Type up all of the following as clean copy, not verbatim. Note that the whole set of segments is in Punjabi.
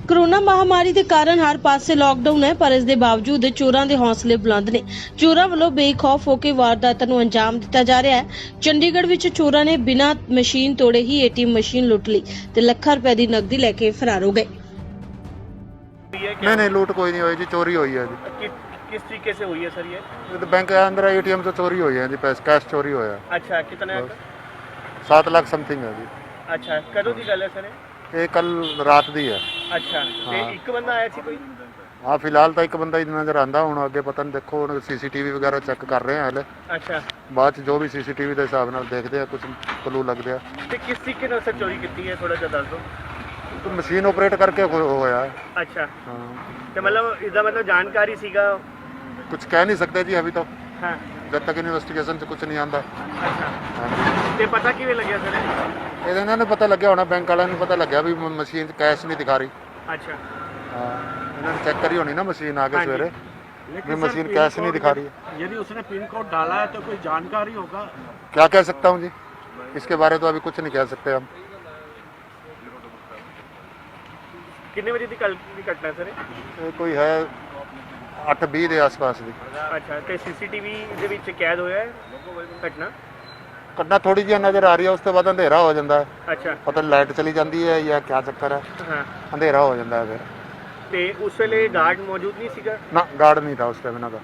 कोरोना महामारी के कारण हर पासे लॉकडाउन है, पर इस दे बावजूद चोरां दे हौसले बुलंद ने। चोरां ਵੱਲੋਂ बेखौफ होकर वारदातां ਨੂੰ अंजाम दिता जा रहा है। चंडीगढ़ विच चोरां ने बिना मशीन तोड़े ही एटीएम मशीन लुट ली ते ਲੱਖਾਂ रुपए की नकदी लेके फरार हो गए। नहीं लूट कोई नहीं हुई जी, चोरी हुई है जी। किस तरीके से हुई है सर ये? तो बैंक के अंदर एटीएम से चोरी हुई है जी, पैसे कैश चोरी होया। अच्छा, कितना? 7 लाख समथिंग है जी। अच्छा, कदों की गल है सर? ये कल रात दी है। अच्छा, ते एक बंदा आया सी कोई? हाँ, फिलहाल तो एक बंदा ही नजर आंदा, हुण अगे पता नहीं, देखो हुण सीसीटीवी वगैरह चेक कर रहे हैं हले। अच्छा, बाद च जो भी सीसीटीवी के हिसाब नाल देखते हैं, कुछ क्लू लगते हैं। ते किस तरीके नाल सर चोरी की है, थोड़ा जिहा दस दो। तो मशीन ऑपरेट करके होया है। अच्छा, हाँ, ते मतलब इसदा मतलब जानकारी सीगा? कुछ कह नहीं सकते जी अभी तो, हाँ, जब तक इन्वेस्टिगेशन से कुछ नहीं आंदा। अच्छा, हाँ, ते पता किवें लग्या सर? ਇਹਦੇ ਇਹਨਾਂ ਨੂੰ ਪਤਾ ਲੱਗਿਆ ਹੋਣਾ, बैंक वालों ਨੂੰ ਪਤਾ ਲੱਗਿਆ ਵੀ ਮਸ਼ੀਨ 'ਚ ਕੈਸ਼ ਨਹੀਂ ਦਿਖਾ ਰਹੀ। अच्छा, हाँ, ਇਹਨਾਂ ਨੇ ਚੈੱਕ ਕਰੀ ਹੋਣੀ ਨਾ ਮਸ਼ੀਨ ਆ ਕੇ हाँ जी। ਸਵੇਰੇ, लेकिन भी सर, मशीन पिन कैश नहीं कोड दिखा रही है। यदि उसने पिन कोड डाला है तो कोई जानकारी होगा। क्या कह सकता हूँ जी, इसके बारे तो अभी कुछ नहीं कह सकते हम। कितने बजे की कल की घटना सर? ये कोई है 8:20 के आसपास की अच्छा, ते सीसीटीवी दे विच कैद होया है घटना? घटना थोड़ी जी नजर आ रही है, उसके बाद अंधेरा हो जाता है, अच्छा, पता नहीं लाइट चली जाती है या क्या चक्कर है, हाँ, अंधेरा हो जाता है फिर। ते उस वेले गार्ड मौजूद नहीं सीगा? ना गार्ड नहीं था उस टाइम इन्हों का,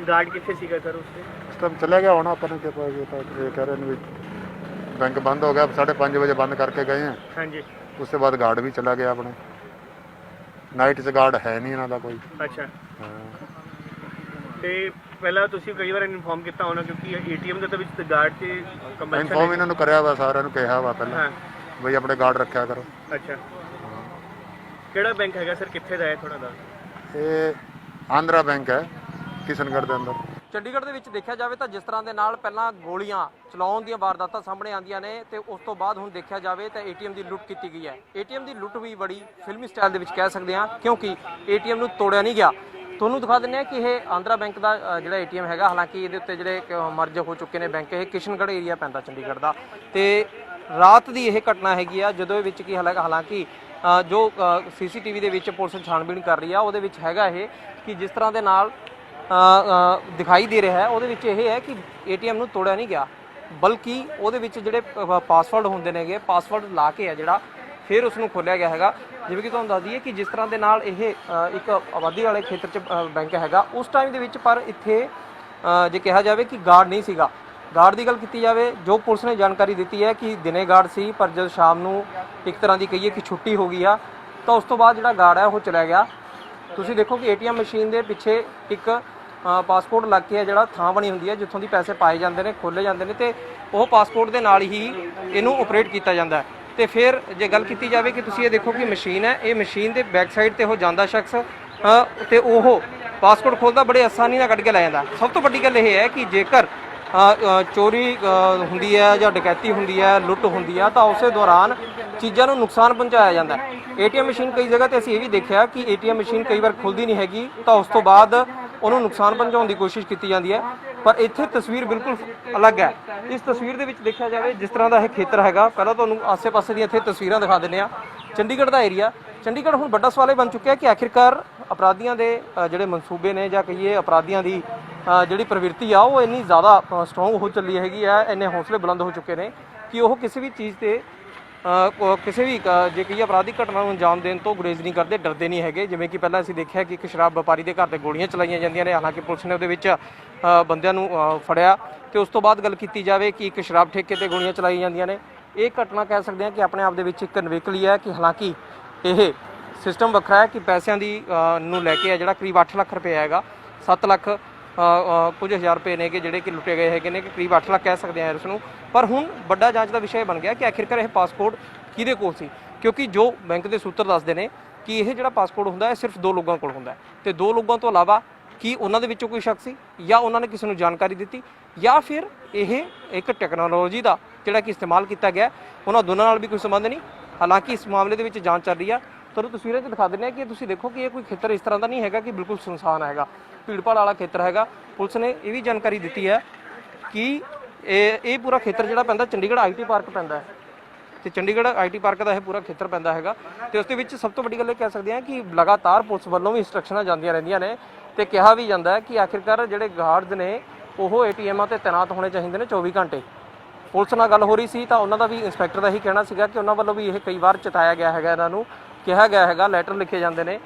गार्ड कितने सीगा सर उससे? उस टाइम चले गया होना अपन के पास। ये कह रहे हैं भी बैंक बंद हो गया, 5:30 बजे बंद करके गए हैं। हाँ जी, उसके बाद गार्ड भी चला गया अपने, नाइट से गार्ड है नहीं इन्हों का कोई। अच्छा, हाँ। ਤੇ ਪਹਿਲਾਂ ਤੁਸੀਂ ਕਈ ਵਾਰ ਇਨਫੋਰਮ ਕੀਤਾ ਹੋਣਾ, ਕਿਉਂਕਿ ਏਟੀਐਮ ਦੇ ਵਿੱਚ ਗਾਰਡ ਤੇ ਕੰਪਲਸ਼ਨ ਇਨਫੋਰਮ ਇਹਨਾਂ ਨੂੰ ਕਰਿਆ ਵਾ, ਸਾਰਿਆਂ ਨੂੰ ਕਿਹਾ ਵਾ ਪਹਿਲਾਂ ਹਾਂ, ਬਈ ਆਪਣੇ ਗਾਰਡ ਰੱਖਿਆ ਕਰੋ। ਅੱਛਾ, ਕਿਹੜਾ ਬੈਂਕ ਹੈਗਾ ਸਰ, ਕਿੱਥੇ ਦਾ ਹੈ ਥੋੜਾ ਦੱਸ? ਇਹ ਆਂਧਰਾ ਬੈਂਕ ਹੈ, ਕਿਸ਼ਨਗੜ੍ਹ ਦੇ ਅੰਦਰ। ਚੰਡੀਗੜ੍ਹ ਦੇ ਵਿੱਚ ਦੇਖਿਆ ਜਾਵੇ ਤਾਂ ਜਿਸ ਤਰ੍ਹਾਂ ਦੇ ਨਾਲ ਪਹਿਲਾਂ ਗੋਲੀਆਂ ਚਲਾਉਣ ਦੀਆਂ ਵਾਰਦਾਤਾਂ ਸਾਹਮਣੇ ਆਉਂਦੀਆਂ ਨੇ ਤੇ ਉਸ ਤੋਂ ਬਾਅਦ ਹੁਣ ਦੇਖਿਆ ਜਾਵੇ ਤਾਂ ਏਟੀਐਮ ਦੀ ਲੁੱਟ ਕੀਤੀ ਗਈ ਹੈ। ਏਟੀਐਮ ਦੀ ਲੁੱਟ ਵੀ ਬੜੀ ਫਿਲਮੀ ਸਟਾਈਲ ਦੇ ਵਿੱਚ ਕਹਿ ਸਕਦੇ ਹਾਂ, ਕਿਉਂਕਿ ਏਟੀਐਮ ਨੂੰ ਤੋੜਿਆ ਨਹੀਂ ਗਿਆ। ਤੁਹਾਨੂੰ ਦਿਖਾ ਦਿੰਦੇ ਹਾਂ ਕਿ ਇਹ ਆਂਧਰਾ ਬੈਂਕ ਦਾ ਜਿਹੜਾ ਏਟੀਐਮ ਹੈਗਾ, ਹਾਲਾਂਕਿ ਇਹਦੇ ਉੱਤੇ ਜਿਹੜੇ ਮਰਜ ਹੋ ਚੁੱਕੇ ਨੇ ਬੈਂਕ, ਇਹ ਕਿਸ਼ਨਗੜ੍ਹ ਏਰੀਆ ਪੈਂਦਾ ਚੰਡੀਗੜ੍ਹ ਦਾ, ਤੇ ਰਾਤ ਦੀ ਇਹ ਘਟਨਾ ਹੈਗੀ ਆ, ਜਦੋਂ ਇਹ ਵਿੱਚ ਕੀ ਹਾਲਾਂਕਿ ਜੋ ਸੀਸੀਟੀਵੀ ਦੇ ਵਿੱਚ ਪੁਲਿਸ ਛਾਣਬੀਣ ਕਰ ਰਹੀ ਆ, ਉਹਦੇ ਵਿੱਚ ਹੈਗਾ ਇਹ ਕਿ ਜਿਸ ਤਰ੍ਹਾਂ ਦੇ ਨਾਲ ਦਿਖਾਈ ਦੇ ਰਿਹਾ ਹੈ, ਉਹਦੇ ਵਿੱਚ ਇਹ ਹੈ ਕਿ ਏਟੀਐਮ ਨੂੰ ਤੋੜਿਆ ਨਹੀਂ ਗਿਆ, ਬਲਕਿ ਉਹਦੇ ਵਿੱਚ ਜਿਹੜੇ ਪਾਸਵਰਡ ਹੁੰਦੇ ਨੇਗੇ, ਪਾਸਵਰਡ ਲਾ ਕੇ ਆ ਜਿਹੜਾ ਫਿਰ ਉਸ ਨੂੰ ਖੋਲ੍ਹਿਆ ਗਿਆ ਹੈਗਾ। ਜਿਵੇਂ ਕਿ ਤੁਹਾਨੂੰ ਦੱਸ ਦਈਏ ਕਿ ਜਿਸ ਤਰ੍ਹਾਂ ਦੇ ਨਾਲ ਇਹ ਇੱਕ ਆਬਾਦੀ ਵਾਲੇ ਖੇਤਰ 'ਚ ਬੈਂਕ ਹੈਗਾ ਉਸ ਟਾਈਮ ਦੇ ਵਿੱਚ, ਪਰ ਇੱਥੇ ਜੇ ਕਿਹਾ ਜਾਵੇ ਕਿ ਗਾਰਡ ਨਹੀਂ ਸੀਗਾ। ਗਾਰਡ ਦੀ ਗੱਲ ਕੀਤੀ ਜਾਵੇ, ਜੋ ਪੁਲਿਸ ਨੇ ਜਾਣਕਾਰੀ ਦਿੱਤੀ ਹੈ ਕਿ ਦਿਨੇ ਗਾਰਡ ਸੀ, ਪਰ ਜਦ ਸ਼ਾਮ ਨੂੰ ਇੱਕ ਤਰ੍ਹਾਂ ਦੀ ਕਹੀਏ ਕਿ ਛੁੱਟੀ ਹੋ ਗਈ ਆ, ਤਾਂ ਉਸ ਤੋਂ ਬਾਅਦ ਜਿਹੜਾ ਗਾਰਡ ਹੈ ਉਹ ਚਲਾ ਗਿਆ। ਤੁਸੀਂ ਦੇਖੋ ਕਿ ਏਟੀਐਮ ਮਸ਼ੀਨ ਦੇ ਪਿੱਛੇ ਇੱਕ ਪਾਸਪੋਰਟ ਲੱਗ ਕੇ ਜਿਹੜਾ ਥਾਂ ਬਣੀ ਹੁੰਦੀ ਹੈ ਜਿੱਥੋਂ ਦੀ ਪੈਸੇ ਪਾਏ ਜਾਂਦੇ ਨੇ, ਖੋਲ੍ਹੇ ਜਾਂਦੇ ਨੇ, ਤੇ ਉਹ ਪਾਸਪੋਰਟ ਦੇ ਨਾਲ ਹੀ ਇਹਨੂੰ ਆਪਰੇਟ ਕੀਤਾ ਜਾਂਦਾ ਹੈ। ਤੇ ਫਿਰ ਜੇ ਗੱਲ ਕੀਤੀ ਜਾਵੇ ਕਿ ਤੁਸੀਂ ਇਹ ਦੇਖੋ ਕਿ ਮਸ਼ੀਨ ਹੈ, ਇਹ ਮਸ਼ੀਨ ਦੇ ਬੈਕ ਸਾਈਡ ਤੇ ਉਹ ਜਾਂਦਾ ਸ਼ਖਸ ਤੇ ਉਹ ਪਾਸਪੋਰਟ ਖੋਲ੍ਹਦਾ ਬੜੇ ਆਸਾਨੀ ਨਾਲ ਕੱਢ ਕੇ ਲੈ ਜਾਂਦਾ। ਸਭ ਤੋਂ ਵੱਡੀ ਗੱਲ ਇਹ ਹੈ ਕਿ ਜੇਕਰ ਚੋਰੀ ਹੁੰਦੀ ਹੈ ਜਾਂ ਡਕੈਤੀ ਹੁੰਦੀ ਹੈ, ਲੁੱਟ ਹੁੰਦੀ ਹੈ, ਤਾਂ ਉਸੇ ਦੌਰਾਨ ਚੀਜ਼ਾਂ ਨੂੰ ਨੁਕਸਾਨ ਪਹੁੰਚਾਇਆ ਜਾਂਦਾ। ਏਟੀਐਮ ਮਸ਼ੀਨ ਕਈ ਜਗ੍ਹਾ ਤੇ ਅਸੀਂ ਇਹ ਵੀ ਦੇਖਿਆ ਕਿ ਏਟੀਐਮ ਮਸ਼ੀਨ ਕਈ ਵਾਰ ਖੁੱਲਦੀ ਨਹੀਂ ਹੈਗੀ, ਤਾਂ ਉਸ ਤੋਂ ਬਾਅਦ ਉਹਨੂੰ ਨੁਕਸਾਨ ਪਹੁੰਚਾਉਣ ਦੀ ਕੋਸ਼ਿਸ਼ ਕੀਤੀ ਜਾਂਦੀ ਹੈ, ਪਰ ਇੱਥੇ ਤਸਵੀਰ ਬਿਲਕੁਲ ਅਲੱਗ ਹੈ। ਇਸ ਤਸਵੀਰ ਦੇ ਵਿੱਚ ਦੇਖਿਆ ਜਾਵੇ ਜਿਸ ਤਰ੍ਹਾਂ ਦਾ ਇਹ ਖੇਤਰ ਹੈਗਾ, ਪਹਿਲਾਂ ਤੁਹਾਨੂੰ ਆਸੇ-ਪਾਸੇ ਦੀਆਂ ਇੱਥੇ ਤਸਵੀਰਾਂ ਦਿਖਾ ਦਿੰਦੇ ਆ। ਚੰਡੀਗੜ੍ਹ ਦਾ ਏਰੀਆ, ਚੰਡੀਗੜ੍ਹ ਹੁਣ ਵੱਡਾ ਸਵਾਲ ਇਹ ਬਣ ਚੁੱਕਿਆ ਕਿ ਆਖਿਰਕਾਰ ਅਪਰਾਧੀਆਂ ਦੇ ਜਿਹੜੇ ਮਨਸੂਬੇ ਨੇ ਜਾਂ ਕਹੀਏ ਅਪਰਾਧੀਆਂ ਦੀ ਜਿਹੜੀ ਪ੍ਰਵਿਰਤੀ ਆ ਉਹ ਇੰਨੀ ਜ਼ਿਆਦਾ ਸਟਰੋਂਗ ਹੋ ਚੱਲੀ ਹੈਗੀ ਆ, ਇੰਨੇ ਹੌਸਲੇ ਬੁਲੰਦ ਹੋ ਚੁੱਕੇ ਨੇ ਕਿ ਉਹ ਕਿਸੇ ਵੀ ਚੀਜ਼ ਤੇ ਕਿਸੇ ਵੀ ਜੇ ਕਹੀਏ ਅਪਰਾਧਿਕ ਘਟਨਾ ਨੂੰ ਅੰਜਾਮ ਦੇਣ ਤੋਂ ਗੁਰੇਜ਼ ਨਹੀਂ ਕਰਦੇ, ਡਰਦੇ ਨਹੀਂ ਹੈਗੇ। ਜਿਵੇਂ ਕਿ ਪਹਿਲਾਂ ਅਸੀਂ ਦੇਖਿਆ ਕਿ ਇੱਕ ਸ਼ਰਾਬ ਵਪਾਰੀ ਦੇ ਘਰ ਤੇ ਗੋਲੀਆਂ ਚਲਾਈਆਂ ਜਾਂਦੀਆਂ ਨੇ, ਹਾਲਾਂਕਿ ਪੁਲਿਸ ਨੇ ਉਹਦੇ ਵਿੱਚ ਬੰਦਿਆਂ ਨੂੰ ਫੜਿਆ, ਤੇ ਉਸ ਤੋਂ ਬਾਅਦ ਗੱਲ ਕੀਤੀ ਜਾਵੇ ਕਿ ਇੱਕ ਸ਼ਰਾਬ ਠੇਕੇ ਤੇ ਗੋਲੀਆਂ ਚਲਾਈਆਂ ਜਾਂਦੀਆਂ ਨੇ। ਇਹ ਘਟਨਾ ਕਹਿ ਸਕਦੇ ਹਾਂ ਕਿ ਆਪਣੇ ਆਪ ਦੇ ਵਿੱਚ ਇੱਕ ਨਿਵੇਕਲੀ ਹੈ, ਕਿ ਹਾਲਾਂਕਿ ਇਹ ਸਿਸਟਮ ਵੱਖਰਾ ਹੈ ਕਿ ਪੈਸਿਆਂ ਦੀ ਨੂੰ ਲੈ ਕੇ ਜਿਹੜਾ ਕਰੀਬ 8 ਲੱਖ ਰੁਪਏ ਹੈਗਾ, 7 ਲੱਖ ਕੁਝ ਹਜ਼ਾਰ ਰੁਪਏ ਨੇ ਕਿ ਜਿਹੜੇ ਕਿ ਲੁੱਟੇ ਗਏ ਹੈਗੇ ਨੇ, ਕਿ ਕਰੀਬ 8 ਲੱਖ ਕਹਿ ਸਕਦੇ ਹਾਂ ਇਸ ਨੂੰ। ਪਰ ਹੁਣ ਵੱਡਾ ਜਾਂਚ ਦਾ ਵਿਸ਼ਾ ਇਹ ਬਣ ਗਿਆ ਕਿ ਆਖਿਰਕਾਰ ਇਹ ਪਾਸਪੋਰਟ ਕਿਹਦੇ ਕੋਲ ਸੀ, ਕਿਉਂਕਿ ਜੋ ਬੈਂਕ ਦੇ ਸੂਤਰ ਦੱਸਦੇ ਨੇ ਕਿ ਇਹ ਜਿਹੜਾ ਪਾਸਪੋਰਟ ਹੁੰਦਾ ਹੈ ਸਿਰਫ 2 ਲੋਕਾਂ ਕੋਲ ਹੁੰਦਾ ਹੈ, ਤੇ 2 ਲੋਕਾਂ ਤੋਂ ਇਲਾਵਾ ਕੀ ਉਹਨਾਂ ਦੇ ਵਿੱਚੋਂ ਕੋਈ ਸ਼ਖਸ ਸੀ ਜਾਂ ਉਹਨਾਂ ਨੇ ਕਿਸੇ ਨੂੰ ਜਾਣਕਾਰੀ ਦਿੱਤੀ, ਜਾਂ ਫਿਰ ਇਹ ਇੱਕ ਟੈਕਨੋਲੋਜੀ ਦਾ ਜਿਹੜਾ ਕਿ ਇਸਤੇਮਾਲ ਕੀਤਾ ਗਿਆ, ਉਹਨਾਂ ਦੋਨਾਂ ਨਾਲ ਵੀ ਕੋਈ ਸੰਬੰਧ ਨਹੀਂ। ਹਾਲਾਂਕਿ ਇਸ ਮਾਮਲੇ ਦੇ ਵਿੱਚ ਜਾਂਚ ਚੱਲ ਰਹੀ ਆ। ਤੁਹਾਨੂੰ ਤਸਵੀਰਾਂ 'ਚ ਦਿਖਾ ਦਿੰਦੇ ਹਾਂ ਕਿ ਤੁਸੀਂ ਦੇਖੋ ਕਿ ਇਹ ਕੋਈ ਖੇਤਰ ਇਸ ਤਰ੍ਹਾਂ ਦਾ ਨਹੀਂ ਹੈਗਾ ਕਿ ਬਿਲਕੁਲ ਸੁਨਸਾਨ ਹੈਗਾ, ਭੀੜ ਭਾੜ ਵਾਲਾ ਖੇਤਰ ਹੈਗਾ। ਪੁਲਿਸ ਨੇ ਇਹ ਵੀ ਜਾਣਕਾਰੀ ਦਿੱਤੀ ਹੈ ਕਿ ਇਹ ਪੂਰਾ ਖੇਤਰ ਜਿਹੜਾ ਪੈਂਦਾ ਚੰਡੀਗੜ੍ਹ IT ਪਾਰਕ ਪੈਂਦਾ ਹੈ, ਤੇ ਚੰਡੀਗੜ੍ਹ ਆਈਟੀ ਪਾਰਕ ਦਾ ਇਹ ਪੂਰਾ ਖੇਤਰ ਪੈਂਦਾ ਹੈਗਾ ਤੇ ਉਸ ਦੇ ਵਿੱਚ ਸਭ ਤੋਂ ਵੱਡੀ ਗੱਲ ਇਹ ਕਹਿ ਸਕਦੇ ਹਾਂ ਕਿ ਲਗਾਤਾਰ ਪੁਲਿਸ ਵੱਲੋਂ ਵੀ ਇੰਸਟਰਕਸ਼ਨਾਂ ਜਾਂਦੀਆਂ ਰਹਿੰਦੀਆਂ ਨੇ ਤੇ ਕਿਹਾ ਵੀ ਜਾਂਦਾ ਹੈ ਕਿ ਆਖਿਰਕਾਰ ਜਿਹੜੇ ਗਾਰਡਸ ਨੇ ਉਹ ਏਟੀਐਮਾਂ ਤੇ ਤੈਨਾਤ ਹੋਣੇ ਚਾਹੀਦੇ ਨੇ 24 ਘੰਟੇ। ਪੁਲਿਸ ਨਾਲ ਗੱਲ ਹੋ ਰਹੀ ਸੀ ਤਾਂ ਉਹਨਾਂ ਦਾ ਵੀ ਇੰਸਪੈਕਟਰ ਦਾ ਹੀ ਕਹਿਣਾ ਸੀਗਾ ਕਿ ਉਹਨਾਂ ਵੱਲੋਂ ਵੀ ਇਹ ਕਈ ਵਾਰ ਚਿਤਾਇਆ ਗਿਆ ਹੈਗਾ, ਇਹਨਾਂ ਨੂੰ ਕਿਹਾ ਗਿਆ ਹੈਗਾ, ਲੈਟਰ ਲਿਖੇ ਜਾਂਦੇ ਨੇ,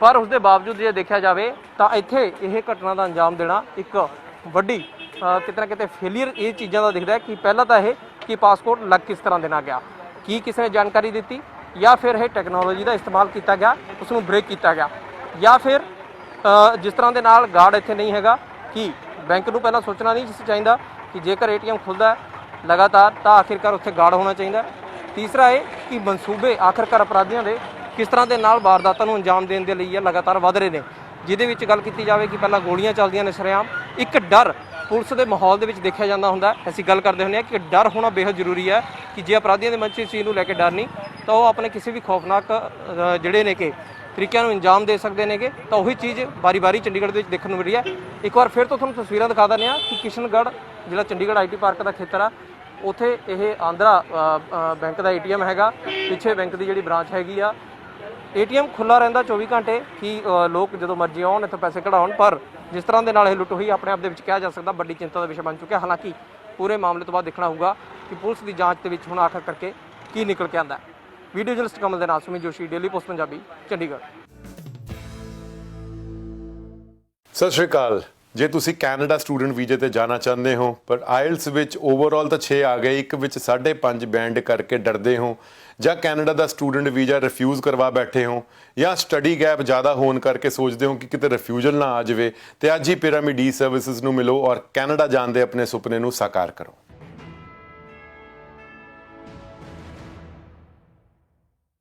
ਪਰ ਉਸ ਦੇ ਬਾਵਜੂਦ ਜੇ ਦੇਖਿਆ ਜਾਵੇ ਤਾਂ ਇੱਥੇ ਇਹ ਘਟਨਾ ਦਾ ਅੰਜਾਮ ਦੇਣਾ ਇੱਕ ਵੱਡੀ ਕਿਤੇ ਨਾ ਕਿਤੇ ਫੇਲੀਅਰ ਇਹ ਚੀਜ਼ਾਂ ਦਾ ਦਿਖਦਾ ਹੈ ਕਿ ਪਹਿਲਾਂ ਤਾਂ ਇਹ ਕਿ ਪਾਸਪੋਰਟ ਲੱਗ ਕਿਸ ਤਰ੍ਹਾਂ ਦੇਣਾ ਗਿਆ, ਕੀ ਕਿਸੇ ਨੇ ਜਾਣਕਾਰੀ ਦਿੱਤੀ ਜਾਂ ਫਿਰ ਇਹ ਟੈਕਨੋਲੋਜੀ ਦਾ ਇਸਤੇਮਾਲ ਕੀਤਾ ਗਿਆ, ਉਸ ਨੂੰ ਬ੍ਰੇਕ ਕੀਤਾ ਗਿਆ, ਜਾਂ ਫਿਰ ਜਿਸ ਤਰ੍ਹਾਂ ਦੇ ਨਾਲ ਗਾਰਡ ਇੱਥੇ ਨਹੀਂ ਹੈਗਾ ਕਿ ਬੈਂਕ ਨੂੰ ਪਹਿਲਾਂ ਸੋਚਣਾ ਨਹੀਂ ਚਾਹੀਦਾ ਕਿ ਜੇਕਰ ਏਟੀਐਮ ਖੁੱਲ੍ਹਦਾ ਹੈ ਲਗਾਤਾਰ ਤਾਂ ਆਖਿਰਕਾਰ ਉੱਥੇ ਗਾਰਡ ਹੋਣਾ ਚਾਹੀਦਾ। ਤੀਸਰਾ ਇਹ ਕਿ ਮਨਸੂਬੇ ਆਖਿਰਕਾਰ ਅਪਰਾਧੀਆਂ ਦੇ ਕਿਸ ਤਰ੍ਹਾਂ ਦੇ ਨਾਲ ਵਾਰਦਾਤਾਂ ਨੂੰ ਅੰਜਾਮ ਦੇਣ ਦੇ ਲਈ ਲਗਾਤਾਰ ਵਧ ਰਹੇ ਨੇ, ਜਿਹਦੇ ਵਿੱਚ ਗੱਲ ਕੀਤੀ ਜਾਵੇ ਕਿ ਪਹਿਲਾਂ ਗੋਲੀਆਂ ਚੱਲਦੀਆਂ ਨੇ ਸ਼ਰੇਆਮ, ਇੱਕ ਡਰ ਪੁਲਿਸ ਦੇ ਮਾਹੌਲ ਦੇ ਵਿੱਚ ਦੇਖਿਆ ਜਾਂਦਾ ਹੁੰਦਾ। ਅਸੀਂ ਗੱਲ ਕਰਦੇ ਹੁੰਦੇ ਹਾਂ ਕਿ ਡਰ ਹੋਣਾ ਬੇਹੱਦ ਜ਼ਰੂਰੀ ਹੈ ਕਿ ਜੇ ਅਪਰਾਧੀਆਂ ਦੇ ਮਨ 'ਚ ਇਸ ਚੀਜ਼ ਨੂੰ ਲੈ ਕੇ ਡਰ ਨਹੀਂ ਤਾਂ ਉਹ ਆਪਣੇ ਕਿਸੇ ਵੀ ਖੌਫਨਾਕ ਜਿਹੜੇ ਨੇ ਕਿ ਤਰੀਕਿਆਂ ਨੂੰ ਅੰਜਾਮ ਦੇ ਸਕਦੇ ਨੇਗੇ। ਤਾਂ ਉਹੀ ਚੀਜ਼ ਵਾਰੀ-ਵਾਰੀ ਚੰਡੀਗੜ੍ਹ ਦੇ ਵਿੱਚ ਦੇਖਣ ਨੂੰ ਮਿਲੀ ਹੈ। ਇੱਕ ਵਾਰ ਫਿਰ ਤੋਂ ਤੁਹਾਨੂੰ ਤਸਵੀਰਾਂ ਦਿਖਾ ਦਿੰਦੇ ਹਾਂ ਕਿ ਕਿਸ਼ਨਗੜ੍ਹ ਜਿਹੜਾ ਚੰਡੀਗੜ੍ਹ ਆਈਟੀ ਪਾਰਕ ਦਾ ਖੇਤਰ ਆ ਉੱਥੇ ਇਹ ਆਂਧਰਾ ਬੈਂਕ ਦਾ ਏਟੀਐਮ ਹੈਗਾ, ਪਿੱਛੇ ਬੈਂਕ ਦੀ ਜਿਹੜੀ ਬ੍ਰਾਂਚ ਹੈਗੀ ਆ। ਏਟੀਐਮ ਖੁੱਲ੍ਹਾ ਰਹਿੰਦਾ 24 ਘੰਟੇ ਕਿ ਲੋਕ ਜਦੋਂ ਮਰਜ਼ੀ ਆਉਣ ਇੱਥੇ ਪੈਸੇ ਕਢਾਉਣ, ਪਰ ਜਿਸ ਤਰ੍ਹਾਂ ਦੇ ਨਾਲ ਇਹ ਲੁੱਟ ਹੋਈ ਆਪਣੇ ਆਪ ਦੇ ਵਿੱਚ ਕਿਹਾ ਜਾ ਸਕਦਾ ਵੱਡੀ ਚਿੰਤਾ ਦਾ ਵਿਸ਼ਾ ਬਣ ਚੁੱਕਿਆ। ਹਾਲਾਂਕਿ ਪੂਰੇ ਮਾਮਲੇ ਤੋਂ ਬਾਅਦ ਦੇਖਣਾ ਹੋਊਗਾ ਕਿ ਪੁਲਿਸ ਦੀ ਜਾਂਚ ਦੇ ਵਿੱਚ ਹੁਣ ਆਖਰ ਕਰਕੇ ਕੀ ਨਿਕਲ ਕੇ ਆਉਂਦਾ ਹੈ। ਵੀਡੀਓ ਜਰਨਲਿਸਟ ਕਮਲ ਦੇ ਨਾਲ ਸੁਮਿਤ ਜੋਸ਼ੀ, ਡੇਲੀ ਪੋਸਟ ਪੰਜਾਬੀ, ਚੰਡੀਗੜ੍ਹ। ਸਤਿ ਸ਼੍ਰੀ ਅਕਾਲ। ਜੇ ਤੁਸੀਂ ਕੈਨੇਡਾ ਸਟੂਡੈਂਟ ਵੀਜ਼ੇ ਤੇ ਜਾਣਾ ਚਾਹੁੰਦੇ ਹੋ ਪਰ ਆਇਲਸ ਵਿੱਚ ਓਵਰਆਲ ਤਾਂ 6 ਆ ਗਏ, ਇੱਕ ਵਿੱਚ 5.5 ਬੈਂਡ ਕਰਕੇ ਡਰਦੇ ਹੋ, ਜਾਂ ਕੈਨੇਡਾ ਦਾ ਸਟੂਡੈਂਟ ਵੀਜ਼ਾ ਰਿਫਿਊਜ਼ ਕਰਵਾ ਬੈਠੇ ਹੋ, ਜਾਂ ਸਟੱਡੀ ਗੈਪ ਜ਼ਿਆਦਾ ਹੋਣ ਕਰਕੇ ਸੋਚਦੇ ਹੋ ਕਿ ਕਿਤੇ ਰਿਫਿਊਜ਼ਲ ਨਾ ਆ ਜਾਵੇ, ਤੇ ਅੱਜ ਹੀ ਪਿਰਾਮਿਡ ਈ ਸਰਵਿਸਿਜ਼ ਨੂੰ ਮਿਲੋ ਔਰ ਕੈਨੇਡਾ ਜਾਣ ਦੇ ਆਪਣੇ ਸੁਪਨੇ ਨੂੰ ਸਾਕਾਰ ਕਰੋ।